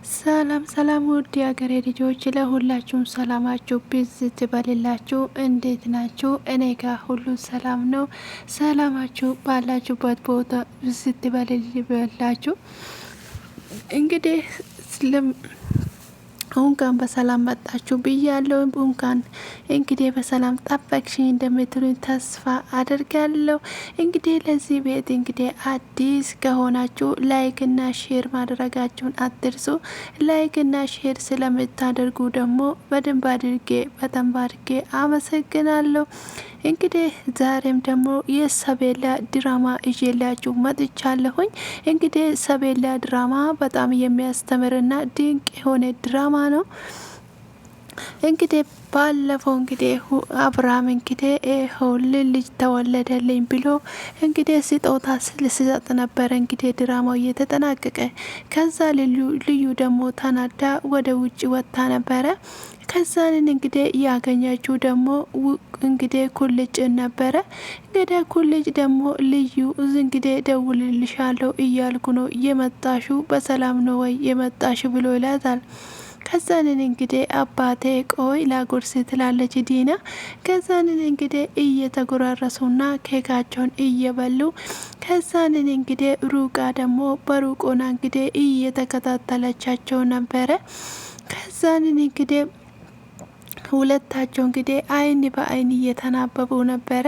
ሰላም ሰላም ውድ የሀገሬ ልጆች ለሁላችሁም ሰላማችሁ ብዝት በሌላችሁ። እንዴት ናችሁ? እኔ ጋር ሁሉ ሰላም ነው። ሰላማችሁ ባላችሁበት ቦታ ብዝት በሌላችሁ። እንግዲህ እንኳን በሰላም መጣችሁ ብያለሁ። እንኳን እንግዲህ በሰላም ጠበቅሽኝ እንደምትሉኝ ተስፋ አድርጋለሁ። እንግዲህ ለዚህ ቤት እንግዲህ አዲስ ከሆናችሁ ላይክ እና ሼር ማድረጋችሁን አትርሱ። ላይክ እና ሼር ስለምታደርጉ ደግሞ በደንብ አድርጌ አመሰግናለሁ። እንግዲህ ዛሬም ደግሞ የሰቤላ ድራማ ይዤላችሁ መጥቻለሁኝ። እንግዲህ ሰቤላ ድራማ በጣም የሚያስተምርና ድንቅ የሆነ ድራማ ነው። እንግዲህ ባለፈው እንግዲህ አብርሃም እንግዲህ ልጅ ተወለደልኝ ብሎ እንግዲህ ስጦታ ሲሰጥ ነበረ። እንግዲህ ድራማው እየተጠናቀቀ ከዛ ልዩ ደግሞ ተናዳ ወደ ውጭ ወጥታ ነበረ። ከዛንን እንግዲህ ያገኘችው ደግሞ እንግዲህ ኩልጭ ነበረ። እንግዲህ ኩልጭ ደግሞ ልዩ እንግዲህ ደውልልሻለሁ እያልኩ ነው የመጣሹ፣ በሰላም ነው ወይ የመጣሽ ብሎ ይላታል። ከዛንን እንግዲህ አባቴ ቆይ ላጉርስ ትላለች ዲና። ከዛንን እንግዲህ እየተጎራረሱና ኬካቸውን እየበሉ ከዛንን እንግዲህ ሩቃ ደግሞ በሩቆና እንግዲህ እየተከታተለቻቸው ነበረ። ከዛንን እንግዲህ ሁለታቸው እንግዲህ አይን በአይን እየተናበቡ ነበረ።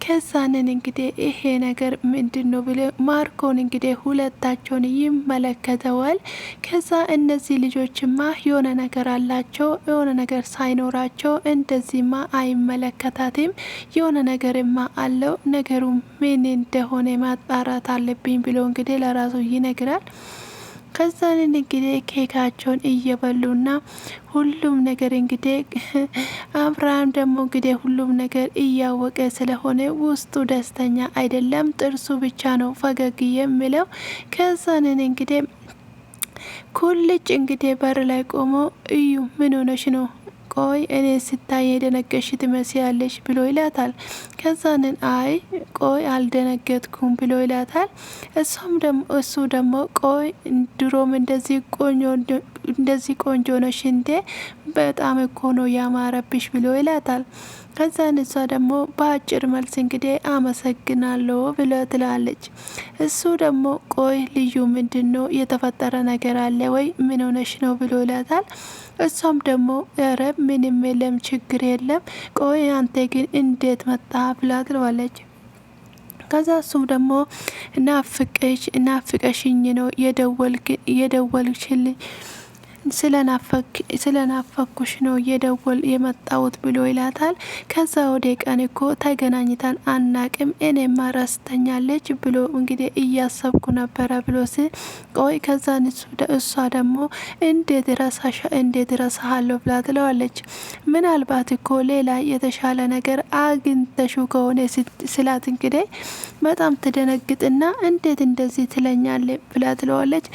ከዛንን እንግዲህ ይሄ ነገር ምንድን ነው ብለ ማርኮን እንግዲህ ሁለታቸውን ይመለከተዋል። ከዛ እነዚህ ልጆችማ የሆነ ነገር አላቸው፣ የሆነ ነገር ሳይኖራቸው እንደዚህማ አይመለከታትም፣ የሆነ ነገርማ አለው፣ ነገሩ ምን እንደሆነ ማጣራት አለብኝ ብሎ እንግዲህ ለራሱ ይነግራል። ከዛንን እንግዲህ ኬካቸውን እየበሉና ሁሉም ነገር እንግዲህ አብርሃም ደግሞ እንግዲህ ሁሉም ነገር እያወቀ ስለሆነ ውስጡ ደስተኛ አይደለም። ጥርሱ ብቻ ነው ፈገግ የሚለው። ከዛንን እንግዲህ ኩልጭ እንግዲህ በር ላይ ቆሞ እዩ ምን ሆነሽ ነው? ቆይ እኔ ስታይ የደነገሽ ትመስያለሽ ብሎ ይላታል። ከዛንን አይ ቆይ አልደነገጥኩም ብሎ ይላታል። እሱ ደግሞ ቆይ ድሮም እንደዚህ ቆንጆ ነሽ እንዴ? በጣም እኮ ነው ያማረብሽ ብሎ ይላታል። ከዛን እሷ ደግሞ በአጭር መልስ እንግዲህ አመሰግናለሁ ብሎ ትላለች። እሱ ደግሞ ቆይ ልዩ ምንድን ነው የተፈጠረ ነገር አለ ወይ? ምን ሆነሽ ነው ብሎ ይላታል። እሷም ደግሞ ኧረ ምንም የለም ችግር የለም፣ ቆይ አንተ ግን እንዴት መጣ ብላ ትለዋለች። ከዛ እሱም ደግሞ ናፍቀሽኝ ነው የደወልሽልኝ፣ ስለናፈኩሽ ነው የመጣሁት ብሎ ይላታል። ከዛ ወደ ቀን እኮ ተገናኝተን አናቅም፣ እኔማ ረስተኛለች ብሎ እንግዲህ እያሰብኩ ነበረ ብሎ ቆይ ከዛን እሷ ደግሞ እንዴት ረሳሃለሁ ብላ ትለዋለች። ምናልባት እኮ ሌላ የተሻለ ነገር አግኝተሹ ከሆነ ስላት እንግዲህ በጣም ትደነግጥና እንዴት እንደዚህ ትለኛለ ብላ ትለዋለች።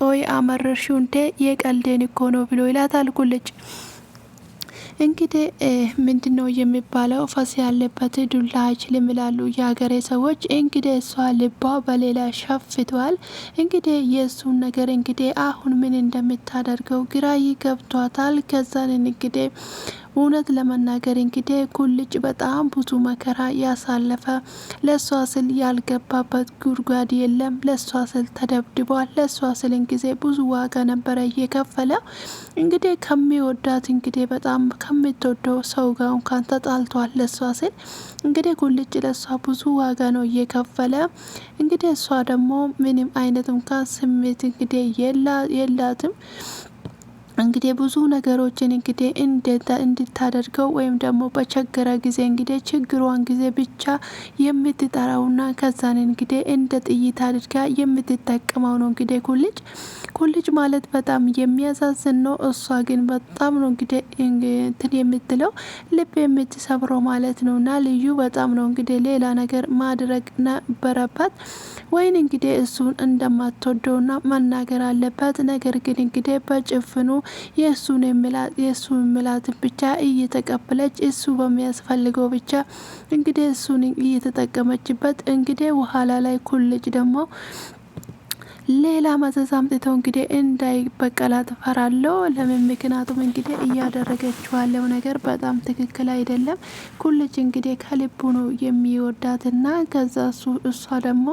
ቆይ አመረርሽው እንዴ የቀልዴን እኮ ነው ብሎ ይላታል ኩልጭ። እንግዲህ ምንድነው የሚባለው ፈስ ያለበት ዱላ አይችልም ይላሉ የሀገሬ ሰዎች። እንግዲህ እሷ ልቧ በሌላ ሸፍቷል። እንግዲህ የእሱን ነገር እንግዲህ አሁን ምን እንደምታደርገው ግራ ይገብቷታል። ከዛን እንግዲህ እውነት ለመናገር እንግዲህ ኩልጭ በጣም ብዙ መከራ ያሳለፈ፣ ለሷ ስል ያልገባበት ጉድጓድ የለም። ለሷ ስል ተደብድቧል። ለሷ ስል ጊዜ ብዙ ዋጋ ነበረ እየከፈለ እንግዲህ ከሚወዳት እንግዲህ በጣም ከምትወደው ሰው ጋር እንኳን ተጣልቷል። ለሷ ስል እንግዲህ ኩልጭ ለሷ ብዙ ዋጋ ነው እየከፈለ። እንግዲህ እሷ ደግሞ ምንም አይነት እንኳን ስሜት እንግዲህ የላትም። እንግዲህ ብዙ ነገሮችን እንግዲህ እንድታደርገው ወይም ደግሞ በቸገረ ጊዜ እንግዲህ ችግሯን ጊዜ ብቻ የምትጠራውና ከዛን እንግዲህ እንደ ጥይት አድርጋ የምትጠቀመው ነው። እንግዲህ ኩልጭ ማለት በጣም የሚያሳዝን ነው። እሷ ግን በጣም ነው እንግዲህ እንትን የምትለው ልብ የምትሰብረው ማለት ነው። እና ልዩ በጣም ነው እንግዲህ ሌላ ነገር ማድረግ ነበረባት ወይን እንግዲህ እሱን እንደማትወደውና መናገር አለባት። ነገር ግን እንግዲህ በጭፍኑ የእሱን የሚላት ብቻ እየተቀበለች እሱ በሚያስፈልገው ብቻ እንግዲህ እሱን እየተጠቀመችበት እንግዲህ በኋላ ላይ ኩልጭ ደግሞ ሌላ መዘዝ አምጥተው እንግዲህ እንዳይበቀላት እፈራለሁ። ለምን? ምክንያቱም እንግዲህ እያደረገችው ያለው ነገር በጣም ትክክል አይደለም። ኩልጅ እንግዲህ ከልቡ ነው የሚወዳትና ከዛ እሷ ደግሞ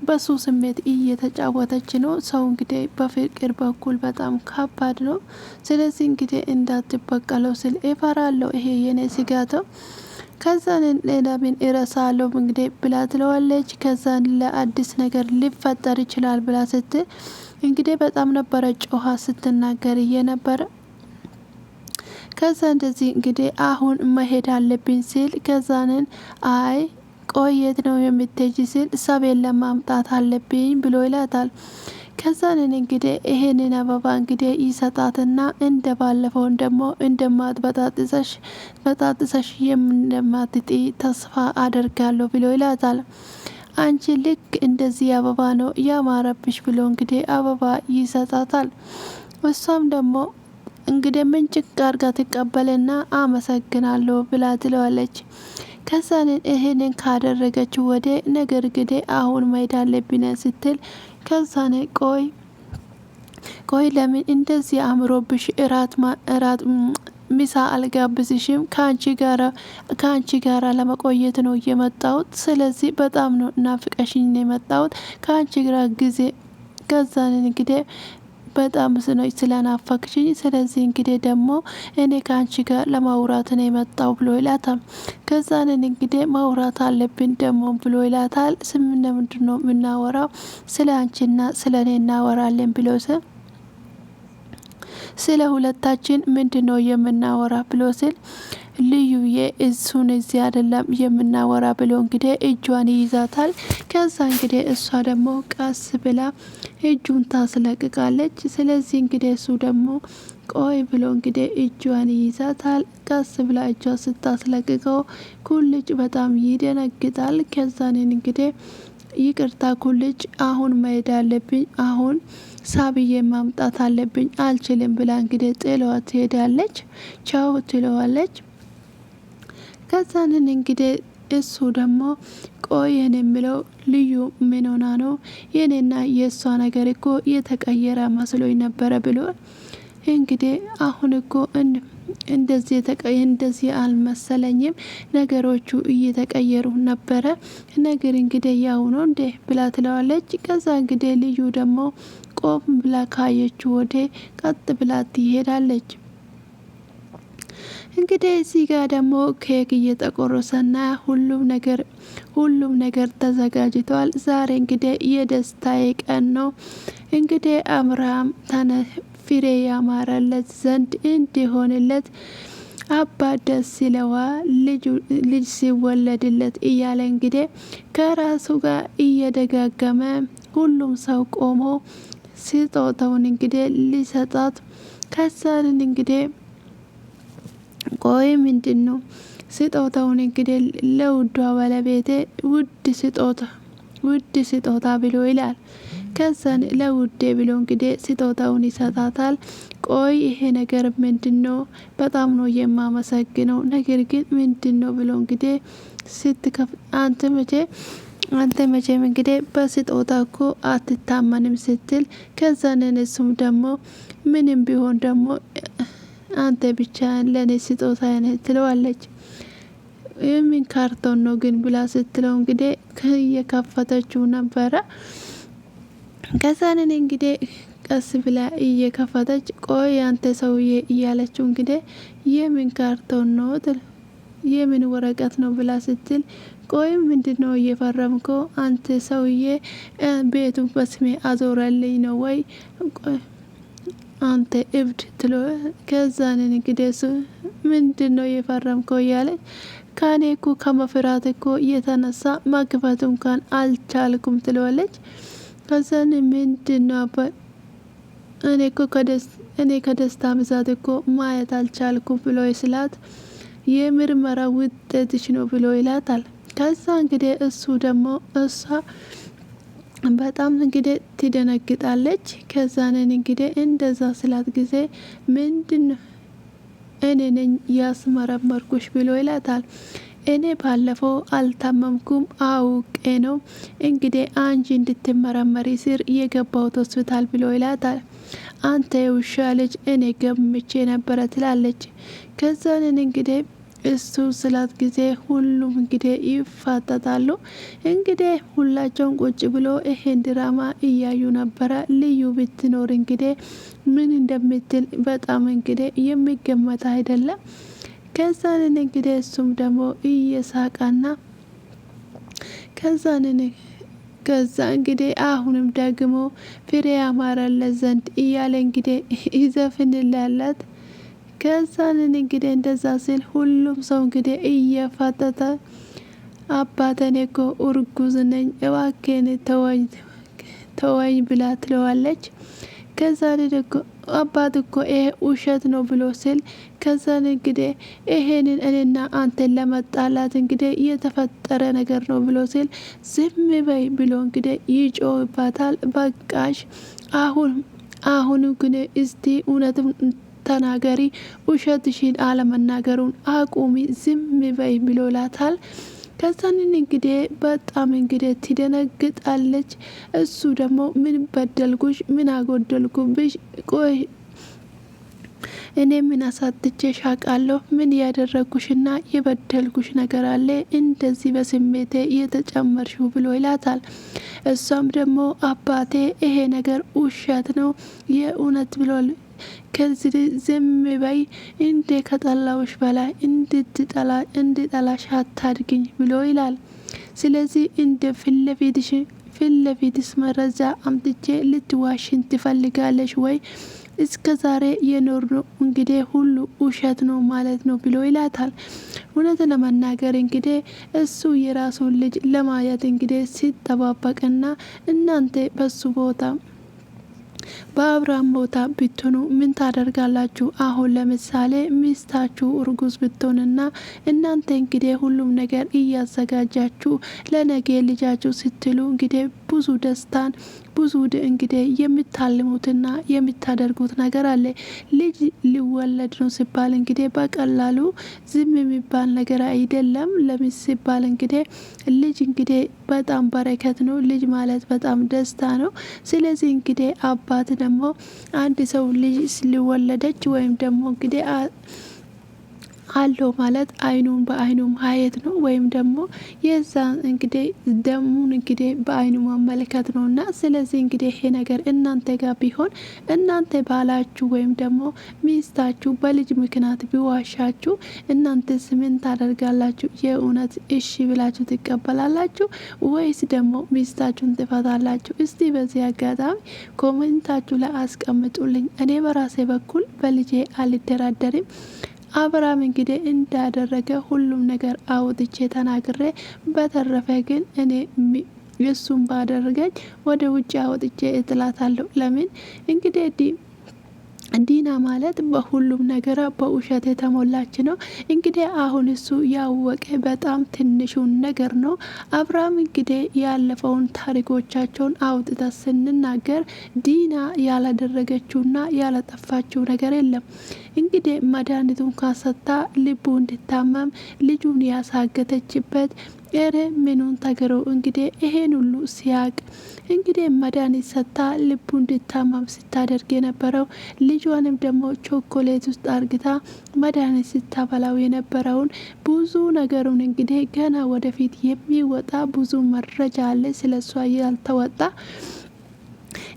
በሱ ስሜት እየተጫወተች ነው። ሰው እንግዲህ በፍቅር በኩል በጣም ከባድ ነው። ስለዚህ እንግዲህ እንዳትበቀለው ስል እፈራለሁ። ይሄ የኔ ስጋተው ከዛን ለምን እረሳለሁ እንግዲህ ብላ ትለዋለች። ከዛን ለአዲስ ነገር ሊፈጠር ይችላል ብላ ስትል እንግዲህ በጣም ነበረ ጮሃ ስትናገር እየነበረ ከዛ እንደዚህ እንግዲህ አሁን መሄድ አለብኝ ሲል ከዛንን አይ ቆየት ነው የምትሄጂ ሲል ሰቤን ለማምጣት አለብኝ ብሎ ይላታል። ከዛንን እንግዲህ ይሄንን አበባ እንግዲህ ይሰጣትና እንደ ባለፈውን ደግሞ በጣጥሰሽ እንደማትጢ ተስፋ አደርጋለሁ ብሎ ይላታል። አንቺ ልክ እንደዚህ አበባ ነው ያማረብሽ ብሎ እንግዲህ አበባ ይሰጣታል። እሷም ደግሞ እንግዲህ ምንጭቅ አርጋ ትቀበልና አመሰግናለሁ ብላ ትለዋለች። ከዛንን ይሄንን ካደረገችው ወደ ነገር እንግዲህ አሁን መሄድ አለብኝ ስትል ከዛኔ ቆይ ለምን እንደዚህ አምሮብሽ እራት ምሳ አልጋብዝሽም? ከአንቺ ጋራ ለመቆየት ነው የመጣሁት። ስለዚህ በጣም ነው ናፍቀሽኝ ነው የመጣሁት ከአንቺ ጋራ ጊዜ ከዛንን እንግዲህ በጣም ስኖች ስለናፈቅሽኝ ስለዚህ እንግዲህ ደግሞ እኔ ከአንቺ ጋር ለማውራት ነው የመጣው ብሎ ይላታል። ከዛንን እንግዲህ ማውራት አለብን ደግሞ ብሎ ይላታል። ምንድን ነው የምናወራው? ስለ አንቺና ስለ እኔ እናወራለን ብሎ ስለ ሁለታችን ምንድን ነው የምናወራ ብሎ ስል ልዩዬ እሱን እዚህ አይደለም የምናወራ ብሎ እንግዲህ እጇን ይይዛታል። ከዛ እንግዲህ እሷ ደግሞ ቀስ ብላ እጁን ታስለቅቃለች። ስለዚህ እንግዲህ እሱ ደግሞ ቆይ ብሎ እንግዲህ እጇን ይይዛታል። ቀስ ብላ እጇ ስታስለቅቀው ኩልጭ በጣም ይደነግጣል። ከዛንን እንግዲህ ይቅርታ ኩልጭ አሁን መሄድ አለብኝ፣ አሁን ሳብዬ ማምጣት አለብኝ፣ አልችልም ብላ እንግዲህ ጥለዋት ትሄዳለች። ቻው ትለዋለች። ከዛንን እንግዲህ እሱ ደግሞ ቆየን የሚለው ልዩ ምን ሆና ነው? የኔና የእሷ ነገር እኮ የተቀየረ መስሎኝ ነበረ ብሎ እንግዲህ አሁን እኮ እንደዚህ አልመሰለኝም፣ ነገሮቹ እየተቀየሩ ነበረ። ነገር እንግዲህ ያው ነው እንዴ ብላ ትለዋለች። ከዛ እንግዲህ ልዩ ደግሞ ቆም ብላ ካየችው ወደ ቀጥ ብላ ትሄዳለች። እንግዲህ እዚህ ጋር ደግሞ ኬክ እየተቆረሰና ሁሉም ነገር ተዘጋጅቷል። ዛሬ እንግዲህ የደስታዬ ቀን ነው። እንግዲህ አብርሃም ፍሬ ያማረለት ዘንድ እንዲሆንለት አባት ደስ ይለዋል ልጅ ሲወለድለት እያለ እንግዲህ ከራሱ ጋር እየደጋገመ ሁሉም ሰው ቆሞ ስጦታውን እንግዲህ ሊሰጣት ከዛንን እንግዲህ ቆይ ምንድን ነው ስጦታውን እንግዲህ ለውዷ ባለቤቴ ውድ ስጦታ ብሎ ይላል። ከዛን ለውዴ ብሎ እንግዲህ ስጦታውን ይሰጣታል። ቆይ ይሄ ነገር ምንድን ነው? በጣም ነው የማመሰግነው። ነገር ግን ምንድን ነው ብሎ እንግዲህ አንተ መቼም እንግዲህ በስጦታ እኮ አትታመንም ስትል ከዛንን እሱም ደግሞ ምንም ቢሆን ደግሞ አንተ ብቻ ለኔ ስጦታ ነህ ትለዋለች። የምን ካርቶን ነው ግን ብላ ስትለው እንግዲህ እየከፈተችው ነበረ። ከዛንን እንግዲህ ቀስ ብላ እየከፈተች ቆይ አንተ ሰውዬ እያለችው እንግዲህ የምን ካርቶን ነው የምን ወረቀት ነው ብላ ስትል ቆይ ምንድነው እየፈረምከው አንተ ሰውዬ? ቤቱን በስሜ አዞረልኝ ነው ወይ አንተ እብድ ትሎ ከዛንን እንግዲህ ምንድነው እየፈረምከው እያለች ከኔ እኮ ከመፍራት እኮ የተነሳ መግባት እንኳን አልቻልኩም ትለዋለች። ከዛን ምንድነው እኔ ከደስታ ብዛት እኮ ማየት አልቻልኩም ብሎ ስላት የምርመራ ውጤትሽ ነው ብሎ ይላታል። ከዛ እንግዲህ እሱ ደግሞ እሷ በጣም እንግዲህ ትደነግጣለች። ከዛንን እንግዲህ እንደዛ ስላት ጊዜ ምንድነው እኔ ነኝ ያስመረመርኩሽ ብሎ ይላታል። እኔ ባለፈው አልታመምኩም አውቄ ነው እንግዲህ አንቺ እንድትመረመሪ ስር የገባሁት ሆስፒታል ብሎ ይላታል። አንተ የውሻ ልጅ እኔ ገምቼ ነበረ ትላለች። ከዛንን እንግዲህ እሱ ስላት ጊዜ ሁሉም እንግዲህ ይፋጠጣሉ። እንግዲህ ሁላቸውን ቁጭ ብሎ ይሄን ድራማ እያዩ ነበረ። ልዩ ብትኖር እንግዲህ ምን እንደምትል በጣም እንግዲህ የሚገመት አይደለም። ከዛንን እንግዲህ እሱም ደግሞ እየሳቃና ከዛ እንግዲህ አሁንም ደግሞ ፍሬ ያማረለት ዘንድ እያለ እንግዲህ ይዘፍንላላት። ከዛንን እንግዲህ እንደዛ ሲል ሁሉም ሰው እንግዲህ እየፋጠጠ አባተኔ እኮ እርጉዝ ነኝ እባክህን ተወኝ ብላ ትለዋለች። ከዛን ደግሞ አባት እኮ ይሄ ውሸት ነው ብሎ ሲል ከዛን እንግዲህ ይሄንን እኔና አንተን ለመጣላት እንግዲህ የተፈጠረ ነገር ነው ብሎ ሲል ዝም በይ ብሎ እንግዲህ ይጮህባታል። በቃሽ አሁን ግን እስቲ እውነትም ተናገሪ፣ ውሸትሽን አለመናገሩን አቁሚ፣ ዝም በይ ብሎላታል። ከዛንን እንግዲህ በጣም እንግዲህ ትደነግጣለች። እሱ ደግሞ ምን በደልኩሽ? ምን አጎደልኩብሽ? ቆይ እኔ ምን አሳጥቼሽ አውቃለሁ? ምን ያደረግኩሽና የበደልኩሽ ነገር አለ እንደዚህ በስሜቴ የተጨመርሽው ብሎ ይላታል። እሷም ደግሞ አባቴ ይሄ ነገር ውሸት ነው የእውነት ብሏል። ከዚህ ዝም በይ እንዴ ከጠላውሽ በላይ እንድጠላሽ አታድግኝ ብሎ ይላል። ስለዚህ እንደ ፊትለፊትስ መረጃ አምጥቼ ልትዋሽን ትፈልጋለሽ ወይ? እስከ ዛሬ የኖርነው እንግዲህ ሁሉ ውሸት ነው ማለት ነው ብሎ ይላታል። እውነት ለመናገር እንግዲህ እሱ የራሱን ልጅ ለማየት እንግዲህ ሲጠባበቅና እናንተ በሱ ቦታ በአብርሃም ቦታ ብትሆኑ ምን ታደርጋላችሁ? አሁን ለምሳሌ ሚስታችሁ እርጉዝ ብትሆንና እናንተ እንግዲህ ሁሉም ነገር እያዘጋጃችሁ ለነገ ልጃችሁ ስትሉ እንግዲህ ብዙ ደስታን ብዙ እንግዲህ የምታልሙትና የምታደርጉት ነገር አለ። ልጅ ሊወለድ ነው ሲባል እንግዲህ በቀላሉ ዝም የሚባል ነገር አይደለም። ለምን ሲባል እንግዲህ ልጅ እንግዲህ በጣም በረከት ነው። ልጅ ማለት በጣም ደስታ ነው። ስለዚህ እንግዲህ አባት ደግሞ አንድ ሰው ልጅ ሊወለደች ወይም ደግሞ እንግዲህ አለው ማለት አይኑን በአይኑ ማየት ነው። ወይም ደግሞ የዛ እንግዲህ ደሙን እንግዲህ በአይኑ መመልከት ነውና ስለዚህ እንግዲህ ይሄ ነገር እናንተ ጋር ቢሆን እናንተ ባላችሁ ወይም ደግሞ ሚስታችሁ በልጅ ምክንያት ቢዋሻችሁ እናንተስ ምን ታደርጋላችሁ? የእውነት እሺ ብላችሁ ትቀበላላችሁ ወይስ ደግሞ ሚስታችሁን ትፈታላችሁ? እስቲ በዚህ አጋጣሚ ኮሜንታችሁ ላይ አስቀምጡልኝ። እኔ በራሴ በኩል በልጄ አልደራደርም። አብርሃም እንግዲህ እንዳደረገ ሁሉም ነገር አውጥቼ ተናግሬ፣ በተረፈ ግን እኔ እሱም ባደረገኝ ወደ ውጭ አውጥቼ እጥላታለሁ። ለምን እንግዲህ ዲና ማለት በሁሉም ነገር በውሸት የተሞላች ነው። እንግዲህ አሁን እሱ ያወቀ በጣም ትንሹን ነገር ነው። አብርሃም እንግዲህ ያለፈውን ታሪኮቻቸውን አውጥታ ስንናገር ዲና ያላደረገችውና ያላጠፋችው ነገር የለም። እንግዲህ መድኃኒቱን ካሰታ ልቡ እንዲታመም ልጁን ያሳገተችበት ኤረ ምኑን ተገሮ እንግዲህ ይሄን ሁሉ ሲያቅ እንግዲህ መድኃኒት ሰታ ልቡ እንዲታመም ስታደርግ የነበረው ልጇንም ደግሞ ቾኮሌት ውስጥ አርግታ መድኃኒት ስታበላው የነበረውን ብዙ ነገሩን እንግዲህ ገና ወደፊት የሚወጣ ብዙ መረጃ አለ ስለሷ ያልተወጣ።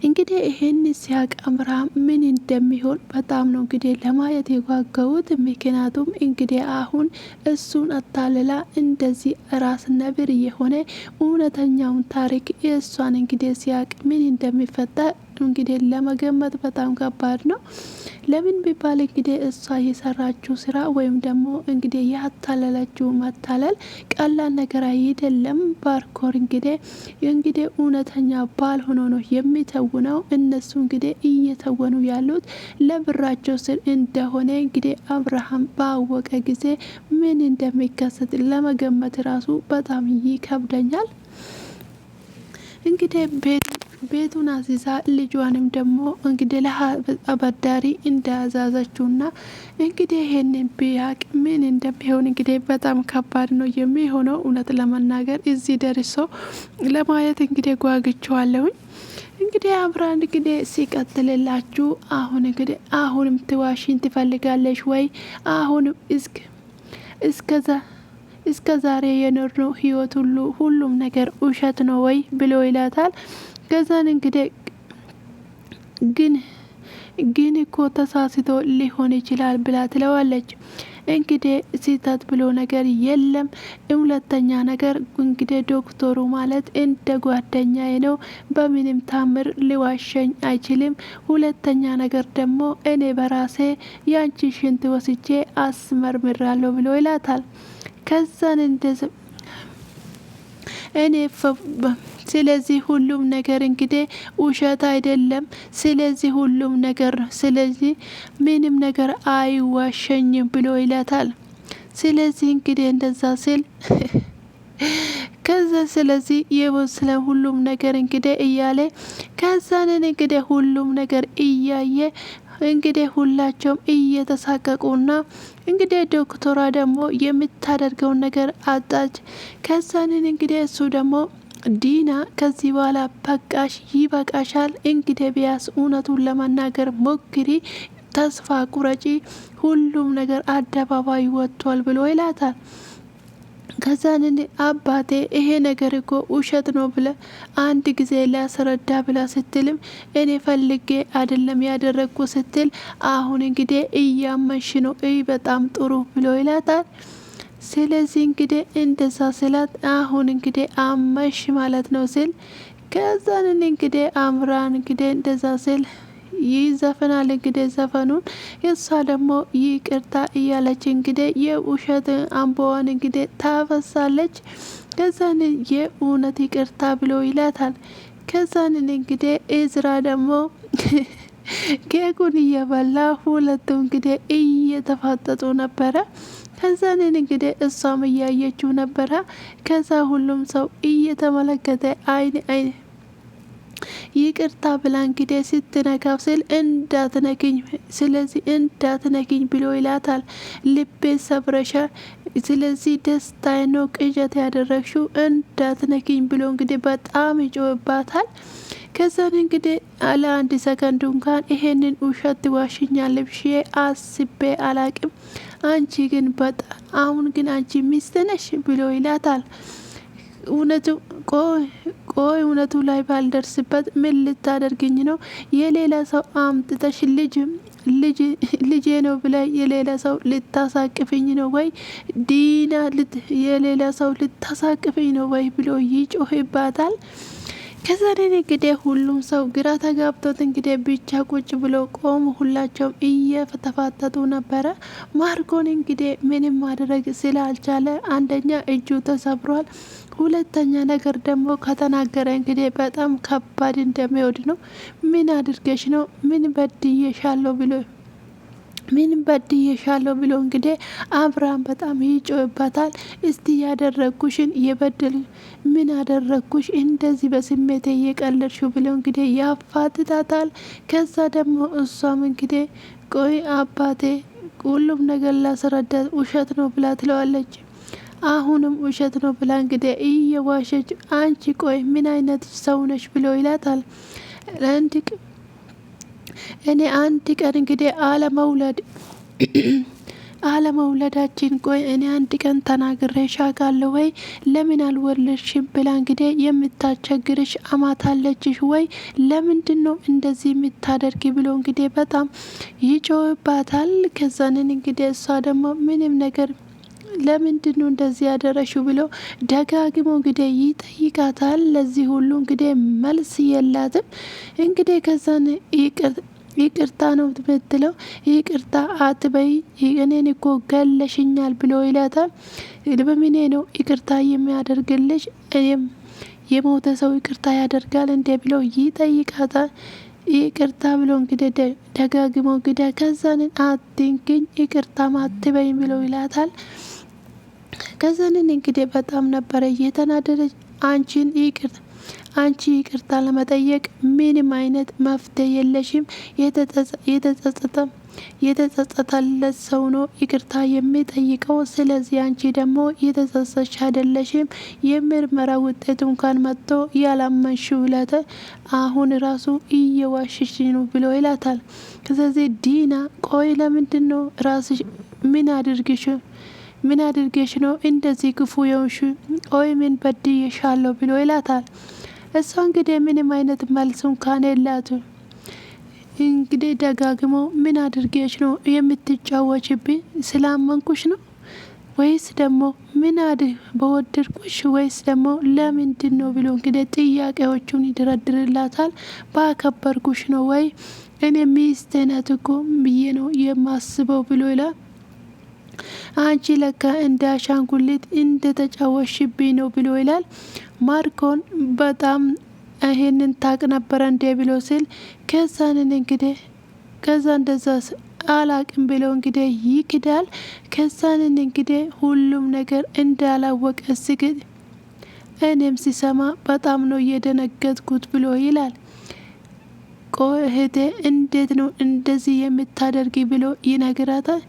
እንግዲህ ይሄን ሲያቅ አብርሃም ምን እንደሚሆን በጣም ነው እንግዲህ ለማየት የጓጓሁት። ምክንያቱም እንግዲህ አሁን እሱን አታልላ እንደዚህ ራስ ነብር የሆነ እውነተኛውን ታሪክ የእሷን እንግዲህ ሲያቅ ምን እንደሚፈጠር እንግዲህ ለመገመት በጣም ከባድ ነው። ለምን ቢባል እንግዲህ እሷ የሰራችው ስራ ወይም ደግሞ እንግዲህ ያታለለችው ማታለል ቀላል ነገር አይደለም። ባርኮር እንግዲህ እውነተኛ ባል ሆኖ ነው የሚተውነው። እነሱ እንግዲህ እየተወኑ ያሉት ለብራቸው ስር እንደሆነ እንግዲህ አብርሃም ባወቀ ጊዜ ምን እንደሚከሰት ለመገመት ራሱ በጣም ይከብደኛል። እንግዲህ ቤቱን አዚዛ ልጇንም ደግሞ እንግዲህ ለአበዳሪ እንዳያዛዘችውና እንግዲህ ይሄንን ቢያቅ ምን እንደሚሆን እንግዲህ በጣም ከባድ ነው የሚሆነው። እውነት ለመናገር እዚህ ደርሶ ለማየት እንግዲህ ጓግቸዋለሁኝ። እንግዲህ አብራን እንግዲህ ሲቀጥልላችሁ አሁን እንግዲህ አሁንም ትዋሽን ትፈልጋለች ወይ? አሁንም እስከ ዛሬ የኖርነው ህይወት ሁሉም ነገር ውሸት ነው ወይ ብሎ ይላታል። ከዛን እንግዲህ ግን እኮ ተሳስቶ ሊሆን ይችላል ብላ ትለዋለች። እንግዲህ ስህተት ብሎ ነገር የለም። ሁለተኛ ነገር እንግዲህ ዶክተሩ ማለት እንደ ጓደኛዬ ነው፣ በምንም ታምር ሊዋሸኝ አይችልም። ሁለተኛ ነገር ደግሞ እኔ በራሴ ያንቺ ሽንት ወስጄ አስመርምራለሁ ብሎ ይላታል። ከዛን እንደዚህ እኔ ስለዚህ ሁሉም ነገር እንግዲህ ውሸት አይደለም። ስለዚህ ሁሉም ነገር ስለዚህ ምንም ነገር አይዋሸኝም ብሎ ይላታል። ስለዚህ እንግዲህ እንደዛ ሲል ከዛ ስለዚህ ስለ ሁሉም ነገር እንግዲህ እያለ ከዛንን እንግዲህ ሁሉም ነገር እያየ እንግዲህ ሁላቸውም እየተሳቀቁና እንግዲህ ዶክተሯ ደግሞ የምታደርገውን ነገር አጣች። ከዛንን እንግዲህ እሱ ደግሞ ዲና ከዚህ በኋላ በቃሽ፣ ይበቃሻል። እንግዲህ ቢያስ እውነቱን ለመናገር ሞክሪ፣ ተስፋ ቁረጪ፣ ሁሉም ነገር አደባባይ ወጥቷል ብሎ ይላታል። ከዛንን አባቴ ይሄ ነገር እኮ ውሸት ነው ብለ አንድ ጊዜ ሊያስረዳ ብላ ስትልም እኔ ፈልጌ አይደለም ያደረግኩ ስትል አሁን እንግዲህ እያመንሽ ነው፣ በጣም ጥሩ ብሎ ይላታል። ስለዚህ እንግዲህ እንደዛ ስላት አሁን እንግዲህ አመሽ ማለት ነው ሲል ከዛን እንግዲህ አምራን እንግዲህ እንደዛ ሲል ይዘፍናል። እንግዲህ ዘፈኑን እሷ ደግሞ ይቅርታ እያለች እንግዲህ የውሸት አምቦዋን እንግዲህ ታፈሳለች። ከዛን የእውነት ይቅርታ ብሎ ይላታል። ከዛን እንግዲህ እዝራ ደግሞ ኬኩን እየበላ ሁለቱ እንግዲህ እየተፋጠጡ ነበረ። ከዛንን እንግዲህ እሷም እያየችው ነበረ። ከዛ ሁሉም ሰው እየተመለከተ አይን ይቅርታ ብላ እንግዲህ ስትነካው ስል እንዳትነኪኝ፣ ስለዚህ እንዳትነኪኝ ብሎ ይላታል። ልቤ ሰብረሻ፣ ስለዚህ ደስታዬ ነው ቅዠት ያደረግሽው፣ እንዳትነኪኝ ብሎ እንግዲህ በጣም ይጮህባታል። ከዛን እንግዲህ ለአንድ ሰከንድ እንኳን ይሄንን ውሸት ትዋሽኛለሽ ብዬ አስቤ አላቅም፣ አንቺ ግን በጣም አሁን ግን አንቺ ሚስት ነሽ ብሎ ይላታል። እውነቱ ቆይ እውነቱ ላይ ባልደርስበት ምን ልታደርግኝ ነው? የሌላ ሰው አምጥተሽ ልጄ ነው ብለ የሌላ ሰው ልታሳቅፍኝ ነው ወይ? ዲና የሌላ ሰው ልታሳቅፍኝ ነው ወይ ብሎ ይጮህባታል። ከዛሬ እንግዲህ ሁሉም ሰው ግራ ተጋብቶት እንግዲህ ብቻ ቁጭ ብሎ ቆሙ። ሁላቸውም እየተፋጠጡ ነበረ። ማርኮን እንግዲህ ምንም ማድረግ ስላልቻለ አንደኛ እጁ ተሰብሯል፣ ሁለተኛ ነገር ደግሞ ከተናገረ እንግዲህ በጣም ከባድ እንደሚወድ ነው። ምን አድርገሽ ነው? ምን በድዬሻለሁ ብሎ እንግዲህ አብርሃም በጣም ይጮህበታል። እስቲ ያደረግኩሽን የበደል ምን አደረግኩሽ እንደዚህ በስሜት እየቀለድሽው ብሎ እንግዲህ ያፋጥጣታል። ከዛ ደግሞ እሷም እንግዲህ ቆይ አባቴ ሁሉም ነገር ላስረዳት ውሸት ነው ብላ ትለዋለች። አሁንም ውሸት ነው ብላ እንግዲህ እየዋሸች አንቺ ቆይ ምን አይነት ሰው ነሽ ብሎ ይላታል። እኔ አንድ ቀን እንግዲህ አለመውለዳችን ቆይ እኔ አንድ ቀን ተናግሬሽ አውቃለሁ ወይ? ለምን አልወለድሽም ብላ እንግዲህ የምታስቸግርሽ አማታለችሽ ወይ? ለምንድን ነው እንደዚህ የምታደርጊ ብሎ እንግዲህ በጣም ይጮህባታል። ከዛንን እንግዲህ እሷ ደግሞ ምንም ነገር ለምንድን ነው እንደዚህ ያደረሽው ብሎ ደጋግሞ እንግዲህ ይጠይቃታል። ለዚህ ሁሉ እንግዲህ መልስ የላትም። እንግዲህ ከዛን ይቅርታ ነው የምትለው። ይቅርታ አትበይ፣ እኔን እኮ ገለሽኛል ብሎ ይላታል። በምኔ ነው ይቅርታ የሚያደርግልሽ? የሞተ ሰው ይቅርታ ያደርጋል እንዴ ብሎ ይጠይቃታል። ይቅርታ ብሎ እንግዲህ ደጋግሞ እንግዲህ ከዛንን አትንክኝ፣ ይቅርታ አትበይ ብሎ ይላታል። ከዛንን እንግዲህ በጣም ነበረ እየተናደደች አንቺ ይቅርታ ለመጠየቅ ምንም አይነት መፍትሄ የለሽም። የተጸጸተለት ሰው ነው ይቅርታ የሚጠይቀው። ስለዚህ አንቺ ደግሞ የተጸጸች አይደለሽም። የምርመራ ውጤት እንኳን መጥቶ ያላመንሽው ለት አሁን ራሱ እየዋሽሽ ነው ብሎ ይላታል። ስለዚህ ዲና ቆይ ለምንድን ነው ራስሽ ምን አድርገሽ ነው እንደዚህ ክፉ የሆንሽ? ቆይ ምን በድዬሻለሁ ብሎ ይላታል። እሷ እንግዲህ ምንም አይነት መልስ እንኳን የላትም። እንግዲህ ደጋግሞ ምን አድርጌሽ ነው የምትጫወችብኝ? ስላመንኩሽ ነው ወይስ ደግሞ በወደድኩሽ ወይስ ደግሞ ለምንድን ነው ብሎ እንግዲህ ጥያቄዎቹን ይደረድርላታል። ባከበርኩሽ ነው ወይ እኔ ሚስቴ ናት እኮ ብዬ ነው የማስበው ብሎ ይላል። አንቺ ለካ እንደ አሻንጉሊት እንደተጫወሽብኝ ነው ብሎ ይላል። ማርኮን በጣም ይሄንን ታቅ ነበረ እንዴ ብሎ ሲል ከዛ እንደዛ አላቅም ብሎ እንግዲህ ይክዳል። ከዛንን እንግዲህ ሁሉም ነገር እንዳላወቀ ስግድ እኔም ሲሰማ በጣም ነው እየደነገጥኩት ብሎ ይላል። ቆይ እህቴ እንዴት ነው እንደዚህ የምታደርጊ ብሎ ይነግራታል።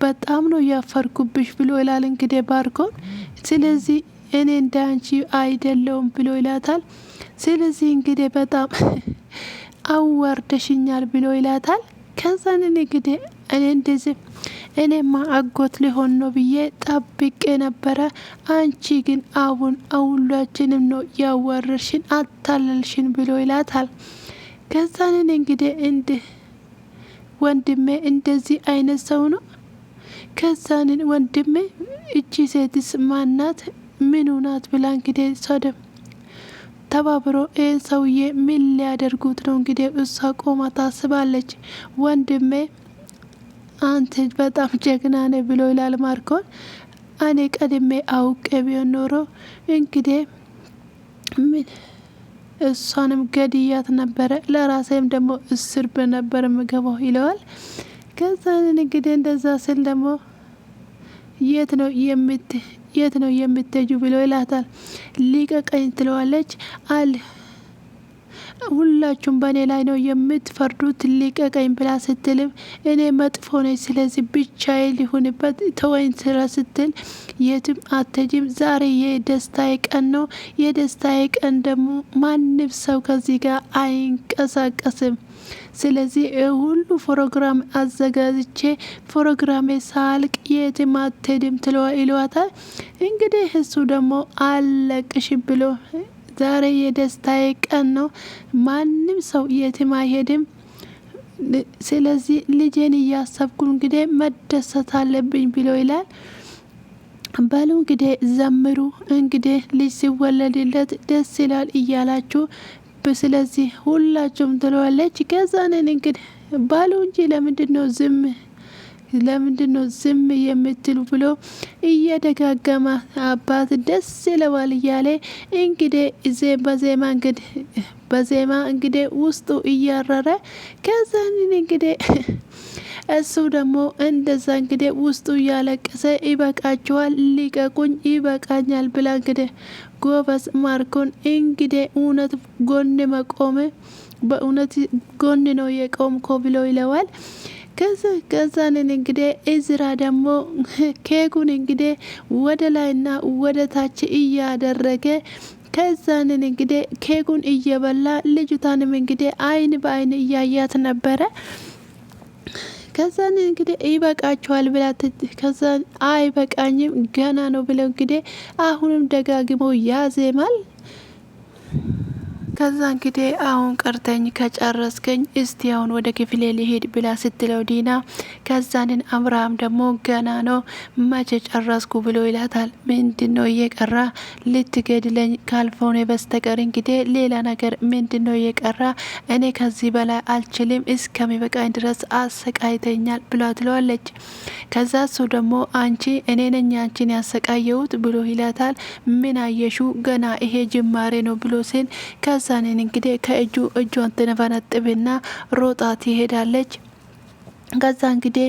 በጣም ነው ያፈርኩብሽ ብሎ ይላል እንግዲህ ባርኮን። ስለዚህ እኔ እንዳንቺ አይደለውም ብሎ ይላታል። ስለዚህ እንግዲህ በጣም አዋርደሽኛል ብሎ ይላታል። ከዛን እንግዲህ እኔ እንደዚህ እኔማ አጎት ሊሆን ነው ብዬ ጠብቄ ነበረ። አንቺ ግን ሁላችንም ነው ያዋረርሽን አታለልሽን ብሎ ይላታል። ከዛን እንግዲህ ወንድሜ እንደዚህ አይነት ሰው ነው። ከዛን ወንድሜ እቺ ሴትስ ማናት ምኑ ናት ብላ እንግዲህ ሶደም ተባብሮ ይህን ሰውዬ ምን ሊያደርጉት ነው? እንግዲህ እሷ ቆማ ታስባለች። ወንድሜ አንተ በጣም ጀግና ነህ ብሎ ይላል ማርኮን። እኔ ቀድሜ አውቄ ቢሆን ኖሮ እንግዲህ እሷንም ገድያት ነበረ፣ ለራሴም ደግሞ እስር በነበር ምገባው ይለዋል። ከዛ እንግዲህ እንደዛ ስል ደግሞ የት ነው የምትሄጁ ብሎ ይላታል። ሊቀቀኝ ትለዋለች። ሁላችሁም በእኔ ላይ ነው የምትፈርዱት ሊቀቀኝ ብላ ስትልም እኔ መጥፎ ነኝ፣ ስለዚህ ብቻዬ ሊሆንበት ተወኝ ስራ ስትል የትም አትሄጂም፣ ዛሬ የደስታዬ ቀን ነው። የደስታዬ ቀን ደግሞ ማንም ሰው ከዚህ ጋር አይንቀሳቀስም። ስለዚህ ሁሉ ፕሮግራም አዘጋጅቼ ፕሮግራሜ ሳልቅ የትም አትሄድም ይለዋታል። እንግዲህ እሱ ደግሞ አለቅሽ ብሎ ዛሬ የደስታዬ ቀን ነው፣ ማንም ሰው የትም አይሄድም። ስለዚህ ልጄን እያሰብኩ እንግዲህ መደሰት አለብኝ ብሎ ይላል። በሉ እንግዲህ ዘምሩ፣ እንግዲህ ልጅ ሲወለድለት ደስ ይላል እያላችሁ ስለዚህ ሁላችሁም ትለዋለች። ከዛንን እንግዲህ ባሉ እንጂ ለምንድን ነው ዝም የምትሉ ብሎ እየደጋገመ አባት ደስ ይለዋል እያለ እንግዲህ በዜማ እንግዲህ ውስጡ እያረረ ከዛንን እንግዲህ እሱ ደግሞ እንደዛ እንግዲህ ውስጡ እያለቀሰ ይበቃችኋል፣ ሊቀቁኝ፣ ይበቃኛል ብላ እንግዲህ ጎበዝ ማርኮን እንግዲህ እውነት ጎን መቆም በእውነት ጎን ነው የቆምኮ ብሎ ይለዋል። ከዛንን እንግዲህ እዝራ ደግሞ ኬኩን እንግዲህ ወደ ላይና ወደ ታች እያደረገ ከዛንን እንግዲህ ኬኩን እየበላ ልጅቷንም እንግዲህ አይን በአይን እያያት ነበረ። ከዛን እንግዲህ ይበቃችኋል ብላት ከዛን አይበቃኝም ገና ነው ብለው እንግዲህ አሁንም ደጋግመው ያዜማል። ከዛ እንግዲህ አሁን ቀርተኝ ከጨረስከኝ እስቲ አሁን ወደ ክፍሌ ሊሄድ ብላ ስትለው ዲና ከዛንን አብርሃም ደግሞ ገና ነው መቼ ጨረስኩ ብሎ ይላታል። ምንድን ነው እየቀራ ልትገድለኝ ካልሆነ በስተቀር እንግዲህ ሌላ ነገር ምንድን ነው እየቀራ? እኔ ከዚህ በላይ አልችልም፣ እስከሚበቃኝ ድረስ አሰቃይተኛል ብላ ትለዋለች። ከዛ እሱ ደግሞ አንቺ እኔ ነኝ አንቺን ያሰቃየሁት ብሎ ይላታል። ምን አየሹ? ገና ይሄ ጅማሬ ነው ብሎ ሲል ከዛንን እንግዲህ እጇን ትነፈነጥብና ሮጣት ይሄዳለች። ከዛ እንግዲህ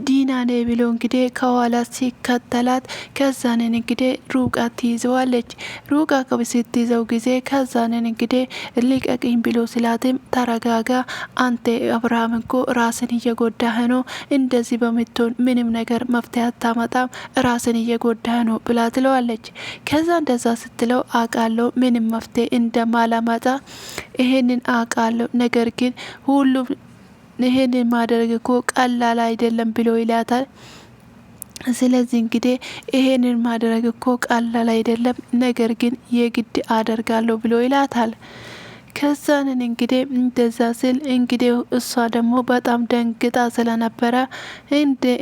ዲና ነይ ብሎ እንግዲህ ከኋላ ሲከተላት ከዛንን እንግዲህ ሩቃ ትይዘዋለች። ሩቃ ስትይዘው ጊዜ ከዛንን እንግዲህ ልቀቅኝ ብሎ ስላትም ተረጋጋ፣ አንተ አብርሃም እኮ ራስን እየጎዳህ ነው፣ እንደዚህ በምትሆን ምንም ነገር መፍትሄ አታመጣም፣ ራስን እየጎዳህ ነው ብላ ትለዋለች። ከዛ እንደዛ ስትለው አውቃለሁ ምንም መፍትሄ እንደማላመጣ ይሄንን አውቃለሁ፣ ነገር ግን ሁሉም ይሄንን ማድረግ እኮ ቀላል አይደለም ብሎ ይላታል። ስለዚህ እንግዲህ ይሄንን ማድረግ እኮ ቀላል አይደለም፣ ነገር ግን የግድ አደርጋለሁ ብሎ ይላታል። ከዛንን እንግዲህ እንደዛ ስል እንግዲህ እሷ ደግሞ በጣም ደንግጣ ስለነበረ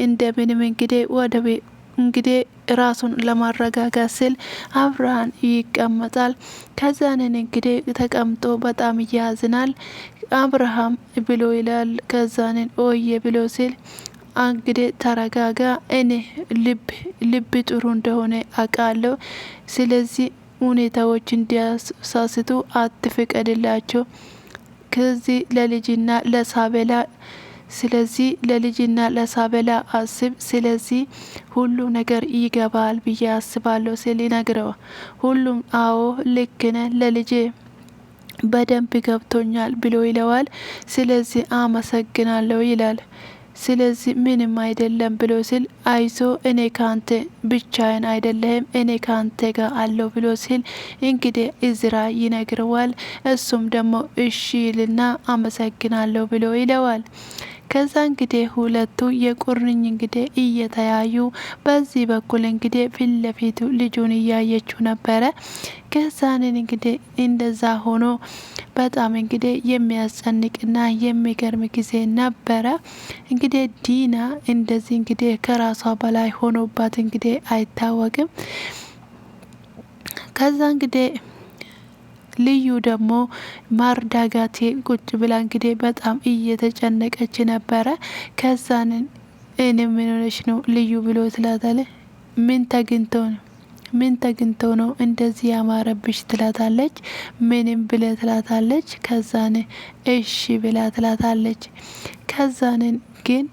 እንደምንም እንግዲህ ወደ ቤት እንግዲህ ራሱን ለማረጋጋት ስል አብርሃን ይቀመጣል። ከዛንን እንግዲህ ተቀምጦ በጣም ያዝናል። አብርሃም ብሎ ይላል። ከዛንን ኦዬ ብሎ ሲል እንግዲህ ተረጋጋ፣ እኔ ልብ ጥሩ እንደሆነ አውቃለሁ። ስለዚህ ሁኔታዎች እንዲያሳስቱ አትፍቀድላቸው። ከዚህ ለልጅና ለሳቤላ ስለዚህ ለልጅና ለሳቤላ አስብ። ስለዚህ ሁሉ ነገር ይገባል ብዬ አስባለሁ ሲል ይነግረው። ሁሉም አዎ ልክ ነህ ለልጄ በደንብ ገብቶኛል ብሎ ይለዋል። ስለዚህ አመሰግናለሁ ይላል። ስለዚህ ምንም አይደለም ብሎ ሲል አይዞ እኔ ካንተ ብቻዬን አይደለህም እኔ ካንተ ጋር አለው ብሎ ሲል እንግዲህ እዝራ ይነግረዋል። እሱም ደግሞ እሺ ይልና አመሰግናለሁ ብሎ ይለዋል። ከዛ እንግዲህ ሁለቱ የቁርኝ እንግዲህ እየተያዩ በዚህ በኩል እንግዲህ ፊት ለፊቱ ልጁን እያየችው ነበረ። ከዛንን እንግዲህ እንደዛ ሆኖ በጣም እንግዲህ የሚያስጨንቅና የሚገርም ጊዜ ነበረ። እንግዲህ ዲና እንደዚህ እንግዲህ ከራሷ በላይ ሆኖባት እንግዲህ አይታወቅም። ከዛ እንግዲህ ልዩ ደግሞ ማርዳጋቴ ቁጭ ብላ እንግዲህ በጣም እየተጨነቀች ነበረ። ከዛንን እኔ ምን ሆነሽ ነው ልዩ ብሎ ትላታለ። ምን ተግንተው ነው እንደዚህ ያማረብሽ ትላታለች። ምንም ብለ ትላታለች። ከዛን እሺ ብላ ትላታለች። ከዛንን ግን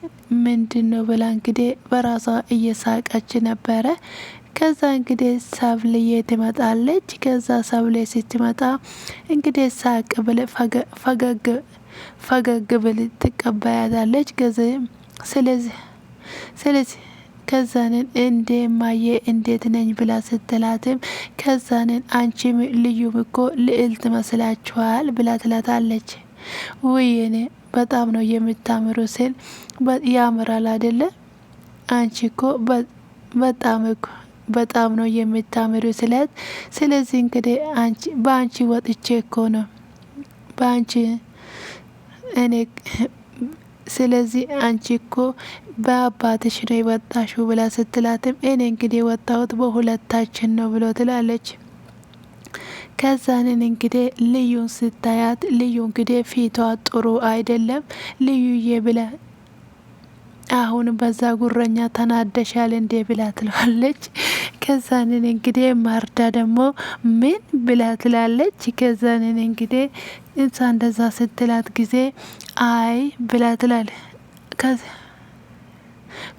ምንድን ነው ብላ እንግዲህ በራሷ እየሳቀች ነበረ። ከዛ እንግዲህ ሰብልዬ ትመጣለች። ከዛ ሰብሌ ስትመጣ እንግዲህ ሳቅ ብል ፈገግ ብል ትቀበያታለች። ስለዚህ ከዛንን እንዴ ማየ እንዴት ነኝ ብላ ስትላትም ከዛንን አንቺም ልዩም እኮ ልዕልት መስላችኋል ብላ ትላታለች። ውይኔ በጣም ነው የምታምሩ ሲል ያምራል አይደለ አንቺ እኮ በጣም ነው የምታምሩ ስለት። ስለዚህ እንግዲህ አንቺ በአንቺ ወጥቼ እኮ ነው በአንቺ እኔ ስለዚህ አንቺ እኮ በአባትሽ ነው የወጣሽው ብላ ስትላትም እኔ እንግዲህ የወጣሁት በሁለታችን ነው ብሎ ትላለች። ከዛንን እንግዲህ ልዩን ስታያት ልዩ እንግዲህ ፊቷ ጥሩ አይደለም። ልዩዬ ብላ አሁን በዛ ጉረኛ ተናደሻል እንዴ ብላ ትለዋለች። ከዛንን እንግዲህ ማርዳ ደግሞ ምን ብላ ትላለች። ከዛንን እንግዲህ እንሳ እንደዛ ስትላት ጊዜ አይ ብላ ትላል።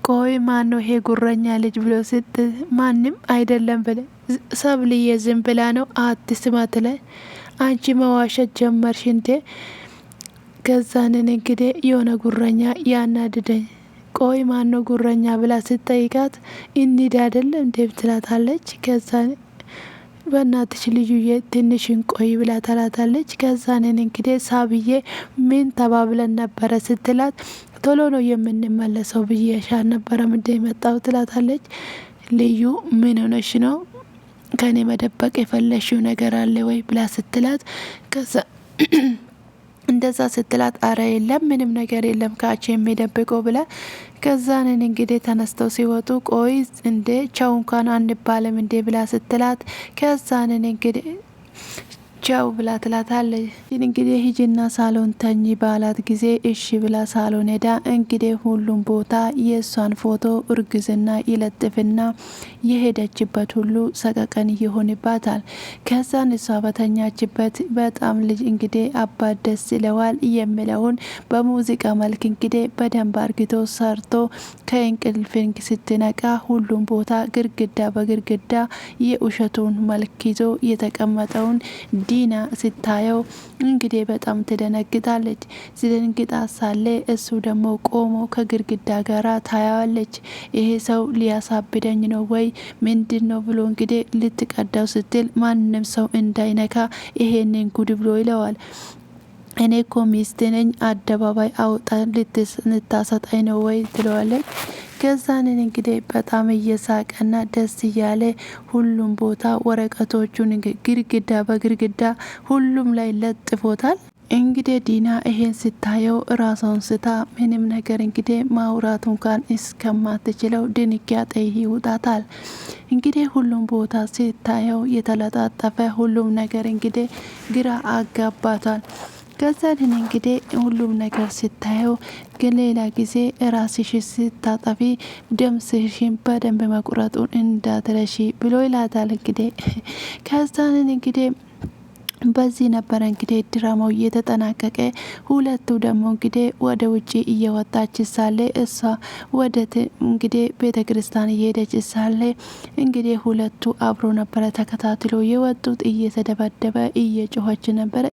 ቆይ ማን ነው ይሄ ጉረኛ ልጅ ብሎ ስት ማንም አይደለም ብለ ሰብልዬ ዝም ብላ ነው አትስማት ላይ አንቺ መዋሸት ጀመርሽ እንዴ? ከዛንን እንግዲህ የሆነ ጉረኛ ያናድደኝ ቆይ ማን ነው ጉረኛ ብላ ስትጠይቃት እንሂድ አይደለ እንዴ ትላታለች። ከዛን በእናትሽ ልዩዬ ትንሽን ቆይ ብላ ትላታለች። ከዛንን እንግዲህ ሳብዬ ምን ተባብለን ነበረ ስትላት ቶሎ ነው የምንመለሰው ብዬሽ አልነበረም እንደ መጣው ትላታለች። ልዩ ምን ሆነሽ ነው ከኔ መደበቅ የፈለሽው ነገር አለ ወይ ብላ ስትላት ከዛ እንደዛ ስትላት አረ የለም ምንም ነገር የለም ካቺ የሚደብቀው ብላ ከዛንን እንግዲህ ተነስተው ሲወጡ ቆይ እንዴ ቻው እንኳን አንባልም እንዴ ብላ ስትላት ከዛንን እንግዲህ ቻው ብላ ትላታለች። እንግዲህ ሂጂና ሳሎን ተኝ ባላት ጊዜ እሺ ብላ ሳሎን ሄዳ እንግዲህ ሁሉም ቦታ የእሷን ፎቶ እርግዝና ይለጥፍና የሄደችበት ሁሉ ሰቀቀን ይሆንባታል። ከዛን እሷ በተኛችበት በጣም ልጅ እንግዲህ አባት ደስ ይለዋል የሚለውን በሙዚቃ መልክ እንግዲህ በደንብ አርግቶ ሰርቶ ከእንቅልፍንግ ስትነቃ ሁሉም ቦታ ግርግዳ በግርግዳ የውሸቱን መልክ ይዞ የተቀመጠውን ዲና ስታየው እንግዲህ በጣም ትደነግጣለች። ሲደነግጣ ሳለ እሱ ደግሞ ቆሞ ከግርግዳ ጋራ ታያዋለች። ይሄ ሰው ሊያሳብደኝ ነው ወይ ምንድን ነው ብሎ እንግዲህ ልትቀዳው ስትል ማንም ሰው እንዳይነካ ይሄንን ጉድ ብሎ ይለዋል። እኔ እኮ ሚስት ነኝ፣ አደባባይ አውጣ ልታሰጣኝ ነው ወይ ትለዋለች። ከዛንን እንግዲህ በጣም እየሳቀና ደስ እያለ ሁሉም ቦታ ወረቀቶቹን ግድግዳ በግድግዳ ሁሉም ላይ ለጥፎታል። እንግዲህ ዲና ይሄን ስታየው ራሷን ስታ ምንም ነገር እንግዲህ ማውራት እንኳን እስከማትችለው ድንጋጤ ይውጣታል። እንግዲህ ሁሉም ቦታ ስታየው የተለጣጠፈ ሁሉም ነገር እንግዲህ ግራ አጋባታል። ከዛን እንግዲህ ሁሉም ነገር ስታየው ግን ሌላ ጊዜ ራስሽ ስታጠፊ ደምስሽን በደንብ መቁረጡን እንዳትረሺ ብሎ ይላታል። እንግዲህ ከዛን እንግዲህ በዚህ ነበረ እንግዲህ ድራማው እየተጠናቀቀ። ሁለቱ ደግሞ እንግዲህ ወደ ውጪ እየወጣች ሳለ እሷ ወደ እንግዲህ ቤተክርስቲያን እየሄደች ሳለ እንግዲህ ሁለቱ አብሮ ነበረ ተከታትሎ የወጡት። እየተደበደበ እየጮኸች ነበረ።